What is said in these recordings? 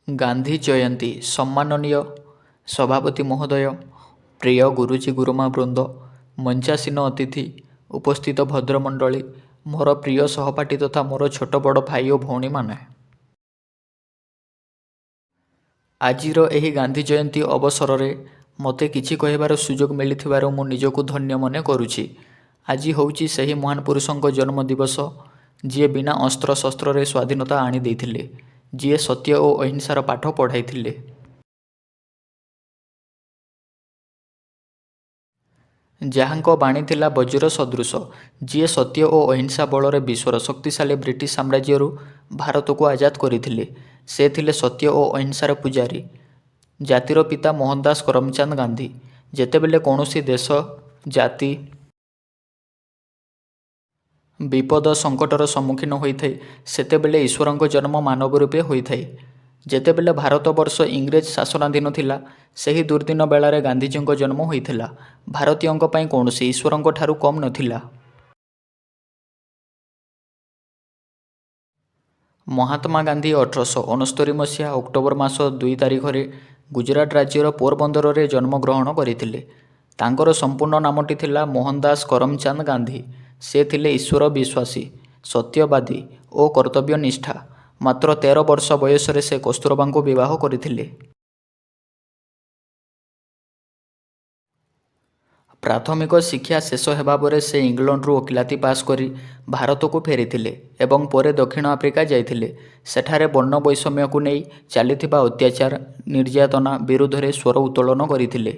गांधी जयंती सम्माननीय सभापति महोदय, प्रिय गुरुजी गुरुमा वृंद, मंचासीन अतिथि, उपस्थित भद्रमंडली, मोर प्रिय सहपाठी तथा मोर छोट बड़ भाई और भौणी माने, आजिर एही गांधी जयंती अवसर में मते किछि कहबार सुजोग मिलिथिबार मु निजकु धन्य मने करुछि। आज होउछि सही महान पुरुषों जन्म दिवस, जी बिना अस्त्र शस्त्र रे स्वाधीनता आनी देथिले, जी सत्य और अहिंसार पाठ पढ़ाई। जहाँको बाणी थिला वज्र सदृश, जी सत्य और अहिंसा बल विश्वर शक्तिशाली ब्रिटिश साम्राज्य भारत को आजाद करथिले। से थिले सत्य और अहिंसार पूजारी, जातिर पिता मोहनदास करमचंद गांधी। जेतेबेले कौनसी देश जाति विपद संकटर सम्मुखीन होइथाय, सेतेबेले ईश्वरଙ୍କ जन्म मानव रूपे होइथाय। जेतेबेले भारत वर्ष इंग्रेज शासनाधीन थिला, सही दुर्दिन बेलारे गांधीजीଙ୍କ जन्म होइथिला। भारतीयଙ୍କ ପାଇଁ कौनसी ईश्वरଙ୍କ ठारू कम नथिला। महात्मा गांधी 1869 मसीहा अक्टोबर मास 2 तारिख रे गुजरात राज्यर पोरबंदर रे जन्मग्रहण करथिले। तांकर संपूर्ण नामटी थिला मोहनदास करमचंद गांधी। से थिले ईश्वर विश्वासी, सत्यवादी और कर्तव्यनिष्ठा। मात्र 13 वर्ष बयस रे से कस्तूरबा को विवाह करथिले। प्राथमिक शिक्षा शेष हेबा परे से इंग्लैंड रू वकिलाती पास करी भारत को फेरिथिले एवं परे दक्षिण आफ्रिका जाइथिले। सेठारे वर्ण वैषम्य को नहीं चलीथिबा अत्याचार निर्यातना विरुद्ध रे स्वर उत्तोलन करथिले।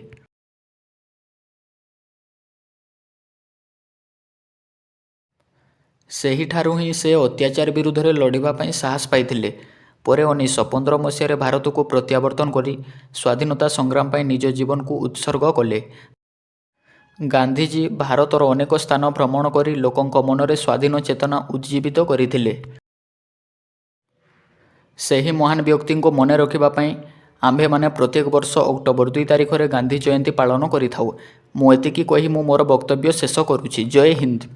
सेहिठारू ही से अत्याचार विरुद्ध रे लड़िबा पई साहस पाइथिले। परे 1915 मसीह भारत को प्रत्यावर्तन करी स्वाधीनता संग्राम पई निज जीवन को उत्सर्ग कले। गांधीजी भारतर अनेक स्थान भ्रमण करी लोकंक मनरे स्वाधीन चेतना उज्जीवित करथिले। सही महान व्यक्ति को मने रखिबा पई आम्भे माने प्रत्येक वर्ष अक्टोबर 2 तारिख रे गांधी जयंती पालन करिथाउ। मु एतिकी कही मु मोर वक्तव्य शेष करुछि। जय हिंद।